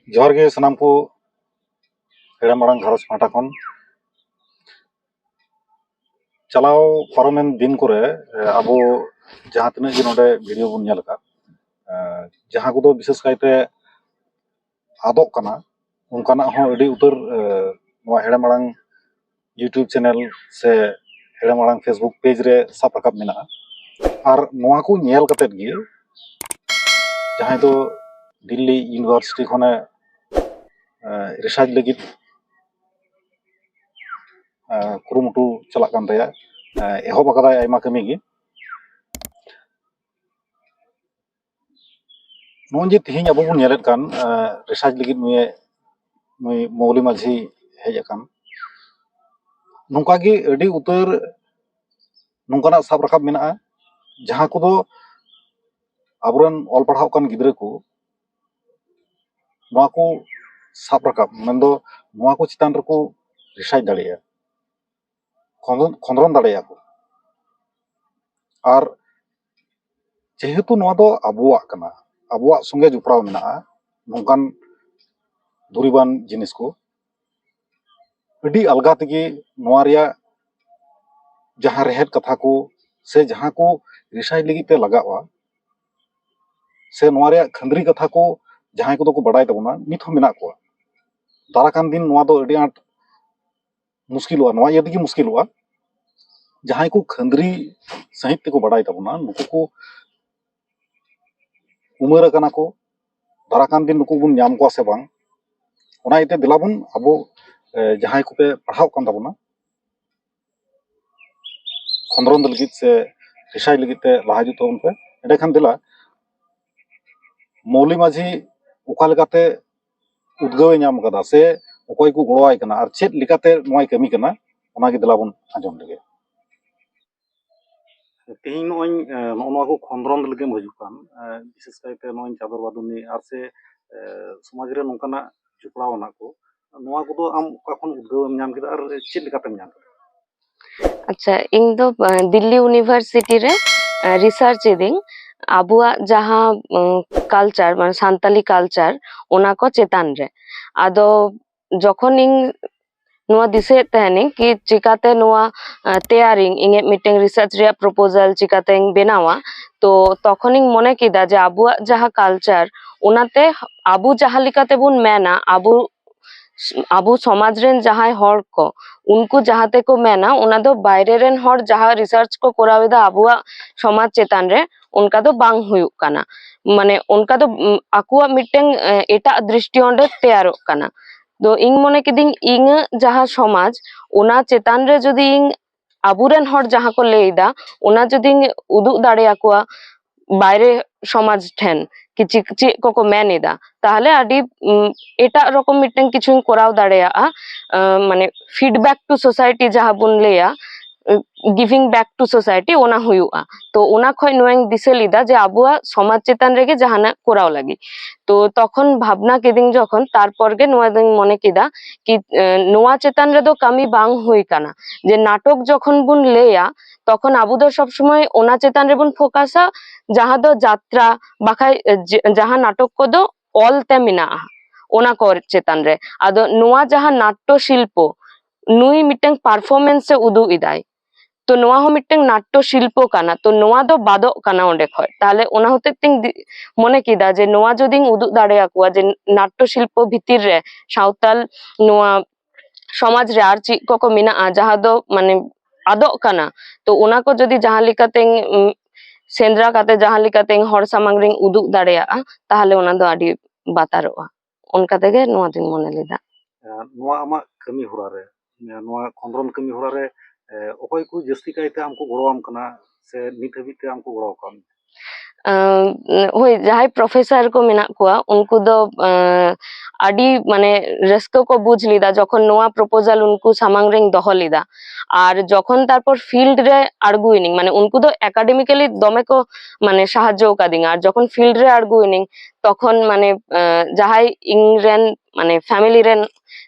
जोहार गे सानाम को हेड़ा मारांग घारस पाटा खन चलाव पारमेन दिन करे आबो जहाँ तिना गे नोडे वीडियो बन नेल का जहाँ को विशेष कायते आदोक कना उनकाना हो अडी उतर नोआ हेड़ा मारांग यूट्यूब चैनल से हेड़ा मारांग फेसबुक पेज रे साब राकाब मेना और नोआ को नेल कतेत गे जहाँ तो दिल्ली यूनिवर्सिटी खने रिसर्च लगित कुरुमुटु चला कान तया एहब अकादाय आयमा कमी गे नोन जे तिहिं अबो बन नेलेत कान रिसर्च लगित नुय मौली माझी हेज अकान नोंका गे अडी उतर नोंकाना साब राकाब मेना जहाँ को आबरन ऑल पढ़ाव कान गिद्रा को नोआ को साब राकाब मेंदो नोआ को चितान रको रिसर्च दाड़ेया खंद्रन दाड़ेया को और जेहेतु नोआ दो आबुआ कना आबुआ संगे जुपड़ाव मेना नोंकान दुरीबान जिनिस को अडी अलगा तेगे नोआ रिया जहाँ रेहेद कथा को से जहाँ को रिसर्च लगित ते लगावा से नोआ रिया खंद्री कथा को जहाँ को बड़ाई तबना नित हो मेना को दाराकान दिन नोआ दो अडी आट मुश्किलवा नोआ ये दिगे मुश्किलवा जहाँ को खंद्री सहित ते को बड़ाई तबना नुकु को उमर कना को दाराकान दिन नुकु बुन नाम को से बांग ओना इते दिलाबुन अबो जहाँ को पे पढ़ाव कान तबना खंद्रन लगित से रिसर्च लगित ते लहा जुत तबन पे एडे खान दिला मौली माझी ओका लेकाते उद्गवे नाम कदा से ओकय को गड़ोआय कना और चेत लेकाते नोय कमी कना ओना गे दिलाबुन आंजम लगे तेहिं नोय नोआ को खंद्रन लगे मजु कान विशेष कायते नोय चादर बादुनी और से समाज रे नोंकाना जुपड़ावना को नोआ को दो आम ओका खन उद्गवे नाम केदा और चेत लेकाते नाम केदा अच्छा इन दो दिल्ली यूनिवर्सिटी रे रिसर्च इदिंग आबुआ जहाँ कल्चर मान सान्ताली कल्चर ओना को चेतान रे आदो जखन इन नोआ दिसे तहनी कि चिकाते नोआ तैयारिंग इंगे मीटिंग रिसर्च रे प्रपोजल चिकाते बेनावा तो तखन इन मने किदा जे आबुआ जहाँ कल्चर ओनाते आबु जहाँ लिकाते बुन मेना आबु समाज रेन जहाँ हर को उनको जहाते को मेना उना दो बायरे रेन हर जहाँ रिसर्च को कोरावेदा आबुआ समाज चेतान रे उनका दो बांग हुयुक काना माने उनका दो आकुआ मीटिंग एटा दृष्टि ओंडे तैयारो काना तो इंग मने किदिंग इंग जहाँ समाज उना चेतान रे जदि इंग आबुरेन हर जहाँ को लेइदा उना जदि उदुग दाड़े आकुआ बायरे समाज ठेन कि चे को मेनेदा ताहले आडी एटा रकम मिटन किछु कोराव दाड़ेया माने फीडबैक टू सोसाइटी जहाँ बुन लेया गिविंग बैक टू सोसाइटी ओना हुयुआ तो ओना खय नोएं दिसे लिदा जे आबुआ समाज चेतन रेगे जहाना कोराव लागी तो तखन भावना केदिन जखन तारपर गे नोआ दिन मने किदा कि नोआ चेतन रे दो कामी बांग हुई काना जे नाटक जखन बुन लेया तखन आबु दो सब समय ओना चेतन रे बुन फोकासा जहाँ दो यात्रा बाखाय जहाँ नाटक को दो ऑल ते मिना ओना को चेतन रे आदो नोआ जहाँ नाट्य शिल्प नुई मिटंग परफॉर्मेंस से उदु इदाय तो नोआ हो मिटंग नाट्य शिल्प काना तो नोआ दो बादो काना ओंडे खय ताहले ओना होते तिंग मने किदा जे नोआ जदि उदु दाड़े आकुआ जे नाट्य शिल्प भितिर रे सावताल नोआ समाज रे आर ची को मिना जहाँ दो माने आदो काना तो ओना को जदि जहाँ लिकाते सेंद्रा काते जहाँ लिकाते हर सामांग रे उदु दाड़े ताहले ओना दो आडी बातारोआ उनका तेगे नोआ दिन मने लेदा नोआ आमा कमी होरा रे नोआ खंद्रन कमी होरा रे ओकय को जस्ती कायते हमको गड़ोआम कना से नित हबिते हमको गड़ो कान होय जहाँ प्रोफेसर को मेना कुआ उनको दो आडी माने रस्को को बुझ लिदा जखन नोआ प्रपोजल उनको सामांग रे दह लिदा और जखन तारपर फील्ड रे आर्गुइनिंग माने उनको दो एकाडेमिकली दमे को माने साहाज्य कादिंग और जखन फील्ड रे आर्गुइनिंग तखन माने जहाँ इंग्रेन माने फैमिली रेन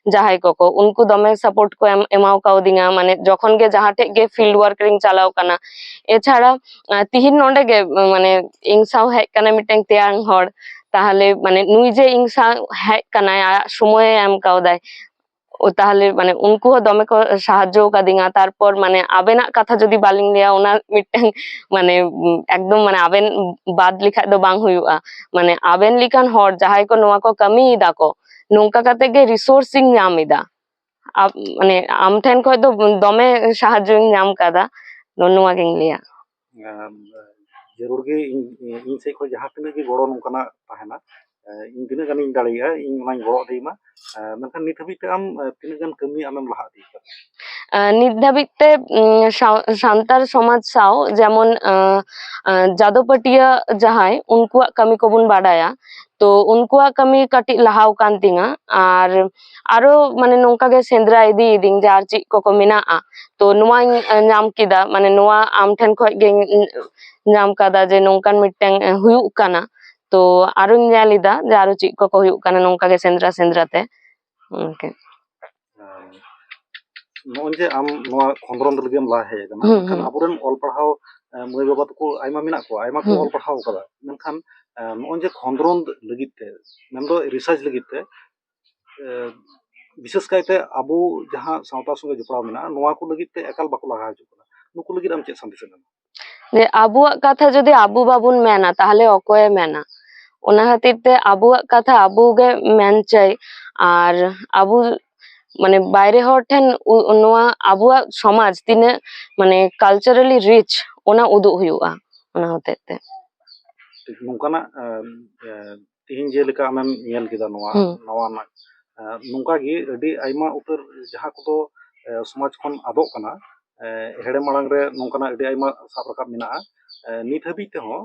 जहाँ को उनको दमे सपोर्ट को एमाव काउदिंगा माने जखन गे जहाँ टे गे फील्ड वर्क रिंग चलाव कना एछाड़ा तिहिन नोंडे गे माने इंग साव है कना मिटेंग तेयां हर তাহলে মানে নুই যে ᱤᱧ ᱥᱟᱶ ᱦᱮᱡ ᱠᱟᱱᱟᱭ ᱟᱭᱟᱜ ᱥᱚᱢᱚᱭᱮ ᱮᱢ ᱠᱟᱣᱫᱟᱭ ও তাহলে মানে উনকু হো দমে কো সাহায্য কাদিঙা তারপর মানে আবেনাক কথা যদি বালিং লিয়া ওনা মিটটাং মানে একদম মানে আবেন বাদ লিখা দো বাং হুয়ুগᱼᱟ মানে আবেন লিকান হর যাহাই ᱠᱚ ᱱᱚᱣᱟ ᱠᱚ ᱠᱟᱹᱢᱤᱭᱮᱫᱟ ᱠᱚ ᱱᱚᱝᱠᱟ ᱠᱟᱛᱮ ᱜᱮ রিসোর্সিং ᱧᱟᱢ ᱮᱫᱟ মানে ᱟᱢ ᱴᱷᱮᱱ ᱠᱷᱚᱡ ᱫᱚ ᱫᱚᱢᱮ ᱥᱟᱦᱟᱡᱽᱡᱚᱧ ᱧᱟᱢ ᱠᱟᱫᱟ ᱱᱚᱣᱟ ᱜᱤᱧ ᱞᱟᱹᱭᱟ ᱡᱟᱹᱨᱩᱲ ᱜᱮ ᱤᱧ ᱥᱮᱫ ᱠᱷᱚᱡ ᱡᱟᱦᱟᱸ ᱛᱤᱱᱟᱹᱜ ᱜᱮ ᱜᱚᱲᱚ ᱱᱚᱝᱠᱟᱱᱟᱜ ᱛᱟᱦᱮᱱᱟ ᱤᱧ ᱛᱤᱱᱟᱹᱜ ᱜᱟᱱᱤᱧ ᱫᱟᱲᱮᱭᱟᱜᱼᱟ ᱤᱧ ᱚᱱᱟᱧ ᱜᱚᱲᱚ ᱤᱫᱤᱭᱢᱟ ᱢᱮᱱᱠᱷᱟᱱ ᱱᱤᱛ ᱦᱟᱹᱵᱤᱡ ᱛᱮ ᱟᱢ ᱛᱤᱱᱟᱹᱜ ᱜᱟᱱ ᱠᱟᱹᱢᱤ ᱟᱢᱮᱢ ᱞᱟᱦᱟ ᱤᱫᱤ ᱠᱟᱫᱟ ᱱᱤᱛ ᱫᱷᱟᱹᱵᱤᱡ ᱛᱮ ᱥᱟᱱᱛᱟᱲ ᱥᱚᱢᱟᱡᱽ ᱥᱟᱶ ᱡᱮᱢᱚᱱ ᱡᱟᱫᱚᱯᱟᱹᱴᱤᱭᱟᱹ ᱡᱟᱦᱟᱸᱭ ᱩᱱᱠᱩᱣᱟᱜ ᱠᱟᱹᱢᱤ ᱠᱚᱵᱚᱱ ᱵᱟᱰᱟᱭᱟ ᱛᱚ ᱩᱱᱠᱩᱣᱟᱜ ᱠᱟᱹᱢᱤ ᱠᱟᱹᱴᱤᱡ ᱞᱟᱦᱟᱣ ᱠᱟᱱ ᱛᱤᱧᱟ ᱟᱨ ᱟᱨᱚ ᱢᱟᱱᱮ ᱱᱚᱝᱠᱟ ᱜᱮ ᱥᱮᱸᱫᱽᱨᱟ ᱤᱫᱤᱭᱤᱫᱟᱹᱧ ᱡᱮ ᱟᱨ ᱪᱮᱫ ᱠᱚ ᱢᱮᱱᱟᱜᱼᱟ ᱛᱚ ᱱᱚᱣᱟᱧ ᱧᱟᱢ ᱠᱮᱫᱟ ᱢᱟᱱᱮ ᱱᱚᱣᱟ ᱟᱢ ᱴᱷᱮᱱ ᱠᱷᱚᱡ ᱜᱤᱧ ᱧᱟᱢ ᱠᱟᱫᱟ ᱡᱮ ᱱᱚᱝᱠᱟᱱ ᱢᱤᱫᱴᱟᱝ ᱦᱩᱭᱩᱜ ᱠᱟᱱᱟ ᱛᱚ ᱟᱨᱚᱧ ᱧᱮᱞ ᱮᱫᱟ ᱡᱮ ᱟᱨᱚ ᱪᱮᱫ ᱠᱚ ᱦᱩᱭᱩᱜ ᱠᱟᱱᱟ ᱱᱚᱝᱠᱟ ᱜᱮ ᱥᱮᱸᱫᱽᱨᱟ ᱥᱮᱸᱫᱽᱨᱟᱛᱮ ᱱᱚᱜᱼᱚᱭ ᱡᱮ ᱟᱢ ᱱᱚᱣᱟ ᱠᱷᱚᱸᱫᱽᱨᱚᱱ ᱞᱟᱹᱜᱤᱫ ᱮᱢ ᱞᱟᱦᱟ ᱦᱮᱡ ᱟᱠᱟᱱᱟ ᱢᱮᱱᱠᱷᱟᱱ ᱟᱵᱚᱨᱮᱱ ᱚᱞ ᱯᱟᱲᱦᱟᱣ ᱢᱟᱹᱭ ᱵᱟᱵᱟ ᱛᱟᱠᱚ ᱟᱭᱢᱟ ᱢᱮᱱᱟᱜ ᱠᱚᱣᱟ ᱟᱭᱢᱟ ᱠᱚ ᱚᱞ ᱯᱟᱲᱦᱟᱣ ᱠᱟᱫᱟ ᱢᱮᱱᱠᱷᱟᱱ ᱱᱚᱜᱼᱚᱭ ᱡᱮ ᱠᱷᱚᱸᱫᱽᱨᱚᱱ ᱞᱟᱹᱜᱤᱫ ᱛᱮ ᱢᱮᱱᱫᱚ ᱨᱤᱥᱟর্চ ᱞᱟᱹᱜᱤᱫ ᱛᱮ বিশেষ কাইতে আবু যাহা সাঁওতা সঙ্গে জপড়াও মেনা নোয়া কো লাগিদ তে একাল বাকো লাগা হিজুগ কানা নুকু লাগিদ আম চেদ সান্দেশ এম যে আবুয়াক কথা যদি আবু বাবুন মেনা তাহলে অকয়ে মেনা ওনা খাতির তে আবুয়াক কথা আবু গে মেন চাই আর আবু মানে বাইরে হর ঠেন নোয়া আবুয়াক সমাজ তিনে মানে কালচারালি রিচ ওনা উদুগ হুয়ুগᱼᱟ ওনা হতেᱡ তে ᱱᱚᱝᱠᱟᱱᱟᱜ ᱛᱤᱦᱤᱧ ᱡᱮᱞᱮᱠᱟ ᱟᱢᱮᱢ ᱧᱮᱞ ᱠᱮᱫᱟ ᱱᱚᱣᱟ ᱱᱟᱣᱟᱱᱟᱜ ᱱᱚᱝᱠᱟ ᱜᱮ ᱟᱹᱰᱤ ᱟᱭᱢᱟ ᱩᱛᱟᱹᱨ ᱡᱟᱦᱟᱸ ᱠᱚᱫᱚ ᱥᱚᱢᱟᱡᱽ ᱠᱷᱚᱱ ᱟᱫᱚᱜ ᱠᱟᱱᱟ ᱦᱮᱲᱮ ᱢᱟᱲᱟᱝ ᱨᱮ ᱱᱚᱝᱠᱟᱱᱟᱜ ᱟᱹᱰᱤ ᱟᱭᱢᱟ ᱥᱟᱵ ᱨᱟᱠᱟᱵ ᱢᱮᱱᱟᱜᱼᱟ ᱱᱤᱛ ᱦᱟᱹᱵᱤᱡ ᱛᱮᱦᱚᱸ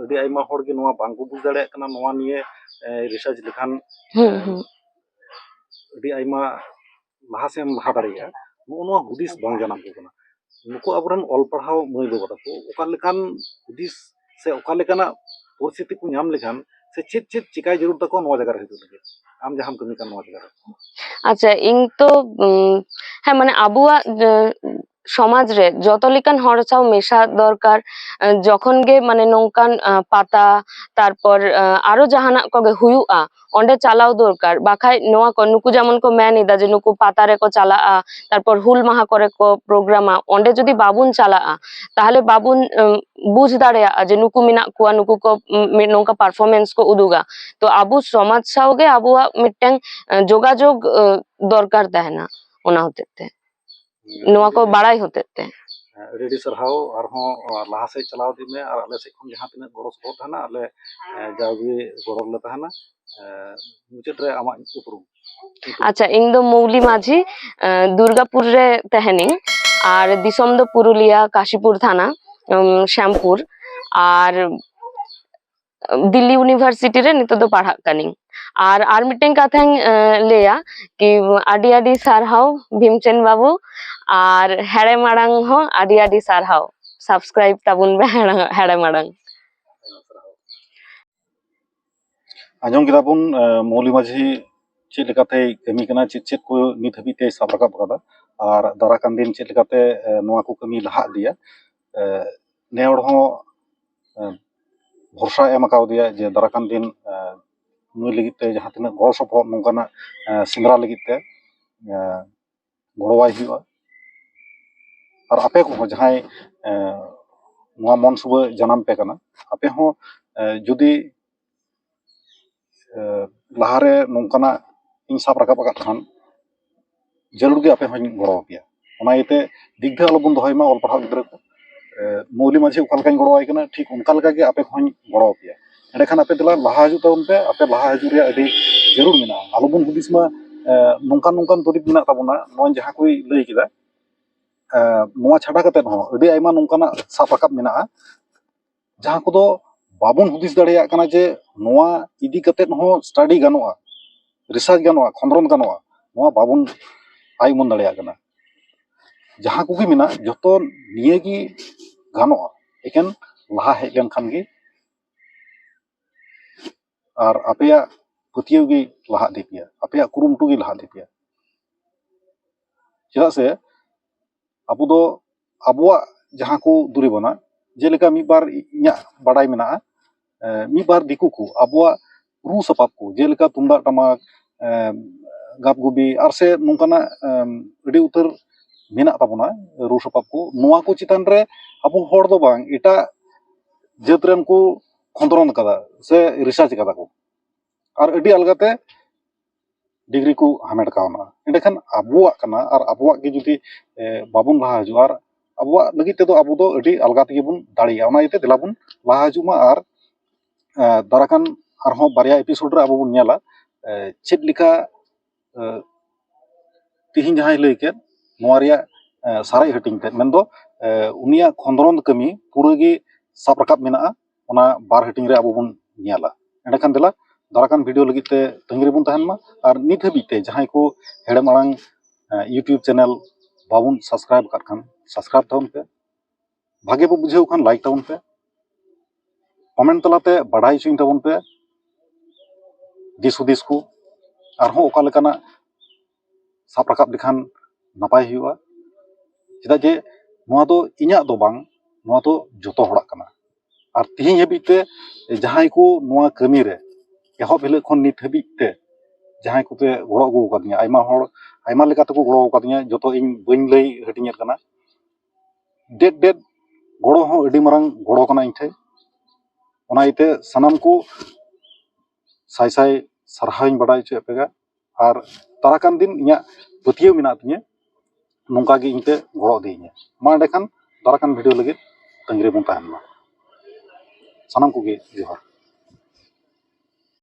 ᱟᱹᱰᱤ ᱟᱭᱢᱟ ᱦᱚᱲ ᱜᱮ ᱱᱚᱣᱟ ᱵᱟᱝᱠᱚ ᱵᱩᱡᱽ ᱫᱟᱲᱮᱭᱟᱜ ᱠᱟᱱᱟ ᱱᱚᱣᱟ ᱱᱤᱭᱮ রিসার্চ ᱞᱮᱠᱷᱟᱱ ᱟᱹᱰᱤ ᱟᱭᱢᱟ ᱞᱟᱦᱟ ᱥᱮᱫ ᱮᱢ ᱞᱟᱦᱟ ᱫᱟᱲᱮᱭᱟᱜᱼᱟ ᱱᱚᱜᱼᱚ ᱱᱚᱣᱟ ᱦᱩᱫᱤᱥ ᱵᱟᱝ ᱡᱟᱱᱟᱢ ᱠᱚ ᱠᱟᱱᱟ ᱱᱩᱠᱩ ᱟᱵᱚᱨᱮᱱ ᱚᱞ ᱯᱟᱲᱦᱟᱣ ᱢᱟᱹᱭ ᱵᱟᱵᱟ ᱛᱟᱠᱚ ᱚᱠᱟ ᱞᱮᱠᱟᱱ ᱦᱩᱫᱤᱥ ᱥᱮ ᱚᱠᱟ ᱞᱮᱠᱟᱱᱟᱜ ᱯᱚᱨᱤᱥᱛᱷᱤᱛᱤ ᱠᱚ ᱧᱟᱢ ᱞᱮᱠᱷᱟᱱ ᱥᱮ ᱪᱮᱫ ᱪᱮᱫ ᱪᱤᱠᱟᱭ ᱡᱟᱹᱨᱩᱲ ᱛᱟᱠᱚᱣᱟ ᱱᱚᱣᱟ ᱡᱟᱭᱜᱟ ᱨᱮ ᱦᱤᱡᱩᱜ ᱞᱟᱹᱜᱤᱫ ᱟᱢ ᱡᱟᱦᱟᱸᱢ ᱠᱟᱹᱢᱤ ᱠᱟᱱ ᱱᱚᱣᱟ ᱡᱟᱭᱜᱟ ᱨᱮ আচ্ছা ᱤᱧ ᱛᱚ হ্যাঁ মানে আবুয়াক সমাজ রে যত লেকান হড় সাও মেশা দরকার যখন গে মানে নংকান পাতা তারপর আরো জাহানাক কগে হুয়ুগᱼᱟ অন্ডে চালাও দরকার বাখাই নোয়া কো নুকু যেমন কো মেন ইদা যে নুকু পাতা রে কো চালাগᱼᱟ তারপর হুল মাহা করে কো প্রোগ্রামা অন্ডে যদি বাবুন চালাগᱼᱟ তাহলে বাবুন বুঝ দাড়েয়াগᱼᱟ যে নুকু মেনাᱜ ᱠᱚᱣᱟ নুকু ᱠᱚ ᱱᱚᱝᱠᱟ ᱯᱟরফᱚᱨᱢᱮন্স ᱠᱚ ᱩᱫᱩᱜᱟ ᱛᱚ ᱟᱵᱚ ᱥᱚᱢᱟᱡᱽ ᱥᱟᱶᱜᱮ ᱟᱵᱚᱣᱟᱜ ᱢᱤᱫᱴᱟᱝ যোগাযোগ দরকার তাহেনা ওনা হতেᱡ তে নোয়া ᱠᱚ ᱵᱟᱲᱟᱭ ᱦᱚᱛᱮᱡ তে ᱟᱹᱰᱤ ᱥᱟᱨᱦᱟᱣ ᱟᱨᱦᱚᱸ ᱞᱟᱦᱟ ᱥᱮᱫ ᱪᱟᱞᱟᱣ ᱤᱫᱤ ᱢᱮ ᱟᱨ ᱟᱞᱮ ᱥᱮᱫ ᱠᱷᱚᱱ ᱡᱟᱦᱟᱸ ᱛᱤᱱᱟᱹᱜ ᱜᱚᱲᱚ ᱥᱚᱯᱚᱦᱚᱫ ᱛᱟᱦᱮᱱᱟ ᱟᱞᱮ ᱡᱟᱣᱜᱮ ᱜᱚᱲᱚ ᱨᱮᱞᱮ ᱛᱟᱦᱮᱱᱟ ᱢᱩᱪᱟᱹᱫ ᱨᱮ ᱟᱢᱟᱜ ᱩᱯᱨᱩᱢ আচ্ছা ᱤᱧ ᱫᱚ ᱢᱚᱣᱞᱤ ᱢᱟᱹᱡᱷᱤ দুর্গাপুর রে তাহেনিং আর দিসᱚᱢ ᱫᱚ পুরুলিয়া কাশীপুর থানা শ্যামপুর আর দিল্লি ইউনিভার্সিটি রে নিতো ᱫᱚ ᱯᱟᱲᱦᱟᱜ ᱠᱟᱹᱱᱤᱧ আর মিটেন কথাᱧ ᱞᱟᱹᱭᱟ কি আডি আডি সারহাও ভীমচেন বাবু আর হেড়ে মাড়াং হো আডি আডি সারহাও সাবস্ক্রাইব তাবুন বে হেড়ে মাড়াং ᱟᱸᱡᱚᱢ ᱠᱮᱫᱟ ᱵᱚᱱ ᱢᱚᱣᱞᱤ ᱢᱟᱹᱡᱷᱤ ᱪᱮᱫ ᱞᱮᱠᱟᱛᱮ ᱠᱟᱹᱢᱤ ᱠᱟᱱᱟ ᱪᱮᱫ ᱪᱮᱫ ᱠᱚ ᱱᱤᱛ ᱦᱟᱹᱵᱤᱡ ᱛᱮ ᱥᱟᱵ ᱨᱟᱠᱟᱵ ᱟᱠᱟᱫᱟ ᱟᱨ ᱫᱟᱨᱟᱠᱟᱱ ᱫᱤᱱ ᱪᱮᱫ ᱞᱮᱠᱟᱛᱮ ᱱᱚᱣᱟ ᱠᱚ ᱠᱟᱹᱢᱤ ᱞᱟᱦᱟ ᱤᱫᱤᱭᱟ ᱱᱮ ᱦᱚᱲ ᱦᱚᱸ ᱵᱷᱚᱨᱥᱟ ᱮᱢ ᱟᱠᱟᱣᱫᱮᱭᱟ ᱡᱮ ᱫᱟᱨᱟᱠᱟᱱ ᱫᱤᱱ ᱱᱩᱭ ᱞᱟᱹᱜᱤᱫ ᱛᱮ ᱡᱟᱦᱟᱸ ᱛᱤᱱᱟᱹᱜ ᱜᱚᱲᱚ ᱥᱚᱯᱚᱦᱚᱫ ᱱᱚᱝᱠᱟᱱᱟᱜ ᱥᱮᱸᱫᱽᱨᱟ ᱞᱟᱹᱜᱤᱫ ᱛᱮ ᱜᱚᱲᱚᱣᱟᱭ ᱦᱩᱭᱩᱜᱼᱟ ᱟᱨ ᱟᱯᱮ ᱠᱚᱦᱚᱸ ᱡᱟᱦᱟᱸᱭ ᱱᱚᱣᱟ ᱢᱚᱱ ᱥᱩᱵᱟᱹ ᱡᱟᱱᱟᱢ ᱯᱮ ᱠᱟᱱᱟ ᱟᱯᱮ ᱦᱚᱸ ᱡᱩᱫᱤ ᱞᱟᱦᱟᱨᱮ ᱱᱚᱝᱠᱟᱱᱟᱜ ᱤᱧ ᱥᱟᱵ ᱨᱟᱠᱟᱵ ᱟᱠᱟᱫ ᱠᱷᱟᱱ ᱡᱟᱹᱨᱩᱲ ᱜᱮ ᱟᱯᱮ ᱦᱚᱸᱧ ᱜᱚᱲᱚ ᱟᱯᱮᱭᱟ ᱚᱱᱟ ᱤᱭᱟᱹᱛᱮ ᱫᱤᱜᱽᱫᱷᱟᱹ ᱟᱞᱚᱵᱚᱱ ᱫᱚᱦᱚᱭ ᱢᱟ ᱚᱞ ᱯᱟᱲᱦᱟᱣ ᱜᱤᱫᱽᱨᱟᱹ ᱠᱚ ᱢᱚᱣᱞᱤ ᱢᱟᱹᱡᱷᱤ ᱚᱠᱟ ᱞᱮᱠᱟᱧ ᱜᱚᱲᱚᱣᱟᱭ ᱠᱟᱱᱟ ᱴᱷᱤᱠ ᱚᱱᱠᱟ ᱞᱮᱠᱟᱜᱮ ᱟᱯᱮ ᱠᱚᱦᱚᱸᱧ ᱜᱚᱲᱚ ᱟᱯᱮᱭᱟ ᱮᱸᱰᱮᱠᱷᱟᱱ ᱟᱯᱮ ᱫᱮᱞᱟ ᱞᱟᱦᱟ ᱦᱤᱡᱩᱜ ᱛᱟᱵᱚᱱ ᱯᱮ ᱟᱯᱮ ᱞᱟᱦᱟ ᱦᱤᱡᱩᱜ ᱨᱮᱭᱟᱜ ᱟᱹᱰᱤ ᱡᱟᱹᱨᱩᱲ ᱢᱮᱱᱟᱜᱼᱟ ᱟᱞᱚᱵᱚᱱ ᱦᱩᱫᱤᱥ ᱢᱟ ᱱᱚᱝᱠᱟᱱ ᱱᱚᱝᱠᱟᱱ ᱫᱩᱨᱤᱵ ᱢᱮᱱᱟᱜ ᱛᱟᱵᱚᱱᱟ ᱱᱚᱣᱟ ᱡᱟᱦᱟᱸ ᱠᱚᱭ ᱞᱟᱹᱭ ᱠᱮᱫᱟ ᱱᱚᱣᱟ ᱪᱷᱟᱰᱟ ᱠᱟᱛᱮᱫ ᱦᱚᱸ ᱟᱹᱰᱤ ᱟᱭᱢᱟ ᱱᱚᱝᱠᱟᱱᱟᱜ ᱥᱟᱵ ᱨᱟᱠᱟᱵ ᱢᱮᱱᱟᱜᱼᱟ ᱡᱟᱦᱟᱸ ᱠᱚᱫᱚ ᱵᱟᱵᱚᱱ ᱦᱩᱫᱤᱥ ᱫᱟᱲᱮᱭᱟᱜ ᱠᱟᱱᱟ ᱡᱮ ᱱᱚᱣᱟ ᱤᱫᱤ ᱠᱟᱛᱮᱫ ᱦᱚᱸ ᱥᱴᱟᱰᱤ ᱜᱟᱱᱚᱜᱼᱟ রিসার্চ গানোয়া খন্ডন গানোয়া নোয়া বাবুন আই মন দাড়েয়াগ কানা ᱡᱟᱦᱟᱸ ᱠᱚᱜᱮ ᱢᱮᱱᱟᱜ ᱡᱚᱛᱚ ᱱᱤᱭᱟᱹ ᱜᱮ ᱜᱟᱱᱚᱜᱼᱟ ᱮᱠᱮᱱ ᱞᱟᱦᱟ ᱦᱮᱡ ᱞᱮᱱᱠᱷᱟᱱ ᱜᱮ ᱟᱨ ᱟᱯᱮᱭᱟᱜ ᱯᱟᱹᱛᱭᱟᱹᱣ ᱜᱮ ᱞᱟᱦᱟ ᱤᱫᱤ ᱯᱮᱭᱟ ᱟᱯᱮᱭᱟᱜ ᱠᱩᱨᱩᱢᱩᱴᱩ ᱜᱮ ᱞᱟᱦᱟ ᱤᱫᱤ ᱯᱮᱭᱟ ᱪᱮᱫᱟᱜ ᱥᱮ ᱟᱵᱚ ᱫᱚ ᱟᱵᱚᱣᱟᱜ ᱡᱟᱦᱟᱸ ᱠᱚ ᱫᱩᱨᱤᱵᱟᱱᱟ ᱡᱮᱞᱮᱠᱟ ᱢᱤᱫ ᱵᱟᱨ ᱤᱧᱟᱹᱜ ᱵᱟᱰᱟᱭ ᱢᱮᱱᱟᱜᱼᱟ ᱢᱤᱫ ᱵᱟᱨ ᱫᱤᱠᱩ ᱠᱚ ᱟᱵᱚᱣᱟᱜ ᱨᱩ ᱥᱟᱯᱟᱵ ᱠᱚ ᱡᱮᱞᱮᱠᱟ ᱛᱩᱢᱫᱟᱜ ᱴᱟᱢᱟᱠ, ᱜᱟᱯᱜᱩᱵᱤ ᱟᱨ ᱥᱮ ᱱᱚᱝᱠᱟᱱᱟᱜ ᱟᱹᱰᱤ ᱩᱛᱟᱹᱨ ᱢᱮᱱᱟᱜ ᱛᱟᱵᱚᱱᱟ ᱨᱩ ᱥᱟᱯᱟᱵ ᱠᱚ, ᱱᱚᱣᱟ ᱠᱚ ᱪᱮᱛᱟᱱ ᱨᱮ ᱟᱵᱚ ᱦᱚᱲ ᱫᱚ ᱵᱟᱝ ᱮᱴᱟᱜ ᱡᱟᱹᱛ ᱨᱮᱱ ᱠᱚ ᱠᱷᱚᱸᱫᱽᱨᱚᱱ ᱠᱟᱫᱟ ᱥᱮ ᱨᱤᱥᱟর্চ ᱠᱟᱫᱟ ᱠᱚ ᱟᱨ ᱟᱹᱰᱤ ᱟᱞᱜᱟᱛᱮ ᱰᱤᱜᱽᱨᱤ ᱠᱚ ᱦᱟᱢᱮᱴ ᱠᱟᱣᱱᱟ᱾ ᱮᱸᱰᱮᱠᱷᱟᱱ ᱟᱵᱚᱣᱟᱜ ᱠᱟᱱᱟ ᱟᱨ ᱟᱵᱚᱣᱟᱜ ᱜᱮ ᱡᱩᱫᱤ ᱵᱟᱵᱚᱱ ᱞᱟᱦᱟ ᱦᱤᱡᱩᱜᱼᱟ ᱟᱨ ᱟᱵᱚᱣᱟᱜ ᱞᱟᱹᱜᱤᱫ ᱛᱮᱫᱚ ᱟᱵᱚ ᱫᱚ ᱟᱹᱰि ᱟᱞᱜᱟ ᱛᱮᱜᱮ ᱵᱚᱱ ᱫᱟᱲᱮᱭᱟᱜᱼᱟ᱾ ᱚᱱᱟ ᱤᱭᱟᱹᱛᱮ ᱫᱮᱞᱟ ᱵᱚᱱ ᱞᱟᱦᱟ ᱦᱤᱡᱩᱜ ᱢᱟ ᱟᱨ ᱫᱟᱨᱟᱠᱟᱱ ᱟᱨᱦᱚᱸ ᱵᱟᱨᱭᱟ ᱮᱯᱤᱥᱳᱰ ᱨᱮ ᱟᱵᱚ ᱵᱚᱱ ᱧᱮᱞᱟ ᱪᱮᱫ ᱞᱮᱠᱟ ᱛᱤᱦᱤᱧ ᱡᱟᱦᱟᱸᱭ ᱞᱟᱹᱭ ᱠᱮᱫ ᱱᱚᱣᱟ ᱨᱮᱭᱟᱜ ᱥᱟᱨᱮᱡ ᱦᱟᱹᱴᱤᱧ ᱛᱮᱫ ᱢᱮᱱᱫᱚ ᱩᱱᱤᱭᱟᱜ ᱠᱷᱚᱸᱫᱽᱨᱚᱱ ᱠᱟᱹᱢᱤ ᱯᱩᱨᱟᱹ ᱜᱮ ᱥᱟᱵ ᱨᱟᱠᱟᱵ ᱢᱮᱱᱟᱜᱼᱟ, ᱚᱱᱟ ᱵᱟᱨ ᱦᱟᱹᱴᱤᱧ ᱨᱮ ᱟᱵᱚ ᱵᱚᱱ ᱧᱮᱞᱟ᱾ ᱮᱸᱰᱮᱠᱷᱟन ᱫᱮᱞᱟ ᱫᱟᱨᱟᱠᱟᱱ ᱵᱷᱤᱰᱤᱭᱳ ᱞᱟᱹᱜᱤᱫ ᱛᱮ ᱛᱟᱺᱜᱤ ᱨᱮᱵᱚᱱ ᱛᱟᱦᱮᱱ ᱢᱟ ᱟᱨ ᱱᱤᱛ ᱦᱟᱹᱵᱤᱡ ᱛᱮ ᱡᱟᱦᱟᱸᱭ ᱠᱚ ᱦᱮᱲᱮᱢ ᱟᱲᱟᱝ ᱤᱭᱩᱴᱩᱵᱽ ᱪᱮᱱᱮᱞ ᱵᱟᱵᱚᱱ ᱥᱟᱵᱥᱠᱨᱟইᱵ ᱟᱠᱟᱫ ᱠᱷᱟᱱ ᱥᱟᱵᱥᱠᱨᱟইᱵ ᱛᱟᱵᱚᱱ ᱯᱮ, ᱵᱷᱟᱜᱮ ᱵᱚ ᱵᱩᱡᱷᱟᱹᱣ ᱠᱷᱟᱱ ᱞᱟᱭᱤᱠ ᱛᱟᱵᱚᱱ ᱯᱮ, ᱠᱚᱢᱮᱱᱴ ᱛᱟᱞᱟᱛᱮ ᱵᱟᱰᱟᱭ ᱦᱚᱪᱚᱧ ᱛᱟᱵᱚᱱ ᱯᱮ ᱫᱤᱥ ᱦᱩᱫᱤᱥ ᱠᱚ ᱟᱨᱦᱚᱸ ᱚᱠᱟ ᱞᱮᱠᱟᱱᱟᱜ ᱥᱟᱵ ᱨᱟᱠᱟᱵ ᱞᱮᱠᱷᱟᱱ ᱱᱟᱯᱟᱭ ᱦᱩᱭᱩᱜᱼᱟ᱾ ᱪᱮᱫᱟᱜ ᱡᱮ ᱱᱚᱣᱟ ᱫᱚ ᱤᱧᱟᱹᱜ ᱫᱚ ᱵᱟᱝ, ᱱᱚᱣᱟ ᱫᱚ ᱡᱚᱛᱚ ᱦᱚᱲᱟᱜ ᱠᱟᱱᱟ᱾ ᱟᱨ ᱛᱤᱦᱤᱧ ᱦᱟᱹᱵᱤᱡ ᱛᱮ ᱡᱟᱦᱟᱸᱭ ᱠᱚ ᱱᱚᱣᱟ ᱠᱟᱹᱢᱤ ᱨᱮ ᱮᱦᱚᱵ ᱦᱤᱞᱳᱜ ᱠᱷᱚᱱ ᱱᱤᱛ ᱦᱟᱹᱵᱤᱡ ᱛᱮ ᱡᱟᱦᱟᱸᱭ ᱠᱚᱯᱮ ᱜᱚᱲᱚ ᱟᱹᱜᱩ ᱟᱠᱟᱫᱤᱧᱟ, ᱟᱭᱢᱟ ᱦᱚᱲ ᱟᱭᱢᱟ ᱞᱮᱠᱟ ᱛᱮᱠᱚ ᱜᱚᱲᱚ ᱟᱠᱟᱫᱤᱧᱟ, ᱡᱚᱛᱚ ᱤᱧ ᱵᱟᱹᱧ ᱞᱟᱹᱭ ᱦᱟᱹᱴᱤᱧᱮᱫ ᱠᱟᱱᱟ᱾ ᱰᱮᱰ ᱜᱚᱲᱚ ᱦᱚᱸ ᱟᱹᱰᱤ ᱢᱟᱨᱟᱝ ᱜᱚᱲᱚ ᱠᱟᱱᱟ ᱤᱧ ᱴᱷᱮᱡ᱾ ᱚᱱᱟ ᱤᱭᱟᱹᱛᱮ ᱥᱟᱱᱟᱢ ᱠᱚ ᱥᱟᱭ ᱥᱟᱭ ᱥᱟᱨᱦᱟᱣᱤᱧ ᱵᱟᱰᱟᱭ ᱦᱚᱪᱚᱭᱮᱫ ᱯᱮᱭᱟ ᱟᱨ ᱫᱟᱨᱟᱠᱟᱱ ᱫᱤᱱ ᱤᱧᱟᱹᱜ ᱯᱟᱹᱛᱭᱟᱹᱣ ᱢᱮᱱᱟᱜ ᱛᱤᱧᱟᱹ ᱱᱚᱝᱠᱟ ᱜᱮ ᱤᱧ ᱯᱮ ᱜᱚᱲᱚ ᱤᱫᱤᱭᱤᱧᱟ᱾ ᱢᱟ ᱮᱸᱰᱮᱠᱷᱟᱱ ᱫᱟᱨᱟᱠᱟᱱ ᱵᱷᱤᱰᱤᱭᱳ ᱞᱟᱹᱜᱤᱫ ᱛᱟᱺᱜᱤ ᱨᱮᱵᱚᱱ ᱛᱟᱦᱮᱱ ᱢᱟ᱾ ᱥᱟᱱᱟᱢ ᱠᱚᱜᱮ ᱡᱚᱦᱟᱨ᱾